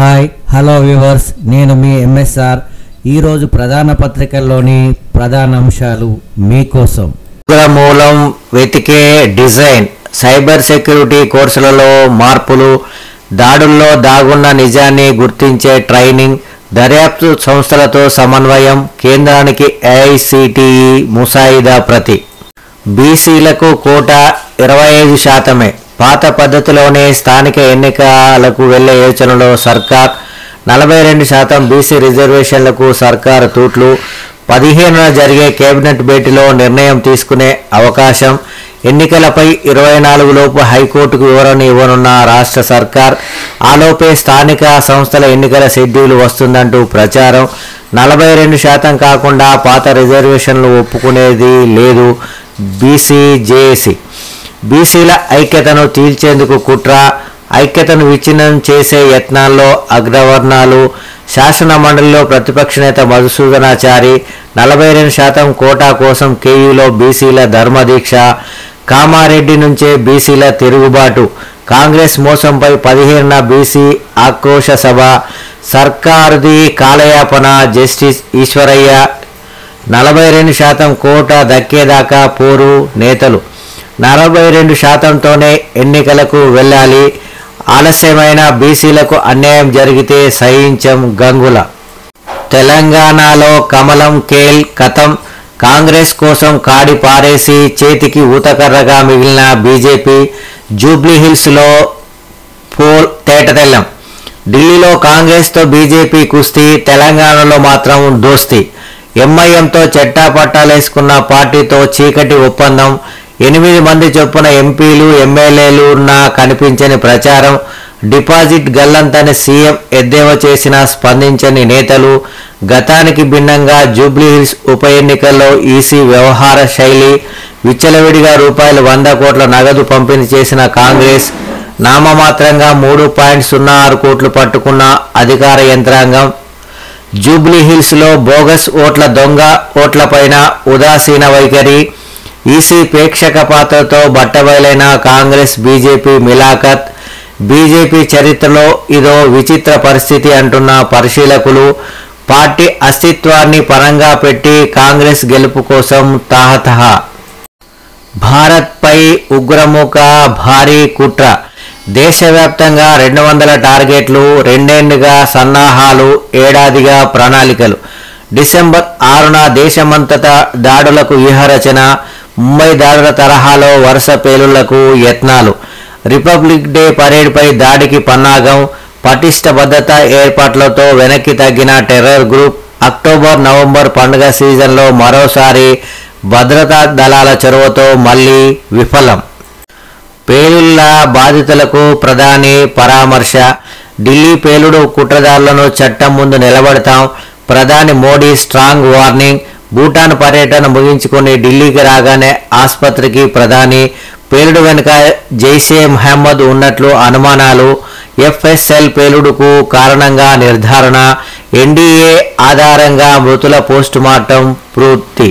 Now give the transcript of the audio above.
Hi hello viewers, నేను మీ MSR. ఈరోజు ప్రధాన పత్రికల్లోని ప్రధాన అంశాలు మీకోసం. మూలం వెతికే డిజైన్, సైబర్ సెక్యూరిటీ కోర్సులలో మార్పులు, దాడుల్లో దాగున్న నిజాన్ని గుర్తించే ట్రైనింగ్, దర్యాప్తు సంస్థలతో సమన్వయం, కేంద్రానికి ఏఐసిటిఈ ముసాయిదా ప్రతి. బీసీలకు కోటా 25%. పాత పద్ధతిలోనే స్థానిక ఎన్నికలకు వెళ్లే యోచనలో సర్కార్. 42% బీసీ రిజర్వేషన్లకు సర్కారు తూట్లు. 15న జరిగే కేబినెట్ భేటీలో నిర్ణయం తీసుకునే అవకాశం. ఎన్నికలపై 24 లోపు హైకోర్టుకు వివరణ ఇవ్వనున్న రాష్ట్ర సర్కార్. ఆలోపే స్థానిక సంస్థల ఎన్నికల షెడ్యూల్ వస్తుందంటూ ప్రచారం. 42% కాకుండా పాత రిజర్వేషన్లు ఒప్పుకునేది లేదు బీసీ జేఏసీ. బీసీల ఐక్యతను తీల్చేందుకు కుట్ర, ఐక్యతను విచ్ఛిన్నం చేసే యత్నాల్లో అగ్రవర్ణాలు. శాసన మండలిలో ప్రతిపక్ష నేత మధుసూదనాచారి. 42% కోటా కోసం కేయూలో బీసీల ధర్మదీక్ష. కామారెడ్డి నుంచే బీసీల తిరుగుబాటు. కాంగ్రెస్ మోసంపై 15న బీసీ ఆక్రోశ సభ. సర్కారుది కాలయాపన. జస్టిస్ ఈశ్వరయ్య. 42% కోటా దక్కేదాకా పోరు నేతలు. 42%తోనే ఎన్నికలకు వెళ్ళాలి. ఆలస్యమైన బీసీలకు అన్యాయం జరిగితే సహించం గంగుల. తెలంగాణలో కమలం కేల్ కథం. కాంగ్రెస్ కోసం కాడి పారేసి చేతికి ఊతకర్రగా మిగిలిన బీజేపీ. జూబ్లీహిల్స్లో పోల్ తేటతెల్లం. ఢిల్లీలో కాంగ్రెస్తో బీజేపీ కుస్తీ, తెలంగాణలో మాత్రం దోస్తీ. ఎంఐఎంతో చట్టాపట్టాలేసుకున్న పార్టీతో చీకటి ఒప్పందం. 8 మంది చొప్పున ఎంపీలు ఎమ్మెల్యేలు ఉన్నా కనిపించని ప్రచారం. డిపాజిట్ గల్లంతని సీఎం ఎద్దేవా చేసినా స్పందించని నేతలు. గతానికి భిన్నంగా జూబ్లీహిల్స్ ఉప ఎన్నికల్లో ఈసీ వ్యవహార శైలి. విచ్చలవిడిగా ₹100 కోట్ల నగదు పంపిణీ చేసిన కాంగ్రెస్. నామమాత్రంగా 3.06 కోట్లు పట్టుకున్న అధికార యంత్రాంగం. జూబ్లీహిల్స్లో బోగస్ ఓట్ల దొంగ ఓట్లపైన ఉదాసీన వైఖరి. ఈసీ ప్రేక్షక పాత్రతో బట్టబయలైన కాంగ్రెస్ బీజేపీ మిలాఖత్. బీజేపీ చరిత్రలో ఇదో విచిత్ర పరిస్థితి అంటున్న పరిశీలకులు. పార్టీ అస్తిత్వాన్ని పరంగా పెట్టి కాంగ్రెస్ గెలుపు కోసం తాహతహ. భారత్పై ఉగ్రముఖ భారీ కుట్ర. దేశవ్యాప్తంగా 200 టార్గెట్లు. 2 ఏళ్లుగా సన్నాహాలు, ఏడాదిగా ప్రణాళికలు. డిసెంబర్ 6న దేశమంతటా దాడులకు వ్యూహరచన. ముంబై దాడుల తరహాలో వరుస పేలుళ్లకు యత్నాలు. రిపబ్లిక్ డే పరేడ్పై దాడికి పన్నాగం. పటిష్ట భద్రతా ఏర్పాట్లతో వెనక్కి తగ్గిన టెర్రర్ గ్రూప్. అక్టోబర్ నవంబర్ పండుగ సీజన్లో మరోసారి భద్రతా దళాల చొరవతో మళ్లీ విఫలం. పేలుళ్ల బాధితులకు ప్రధాని పరామర్శ. ఢిల్లీ పేలుడు కుట్రదారులను చట్టం ముందు నిలబడతాం. ప్రధాని మోడీ స్ట్రాంగ్ వార్నింగ్. భూటాన్ పర్యటన ముగించుకొని ఢిల్లీకి రాగానే ఆసుపత్రికి ప్రధాని. పేలుడు వెనుక జైషే మహమ్మద్ ఉన్నట్లు అనుమానాలు. ఎఫ్ఎస్ఎల్ పేలుడుకు కారణంగా నిర్ధారణ. ఎన్డీఏ ఆధారంగా మృతుల పోస్టుమార్టం పూర్తి.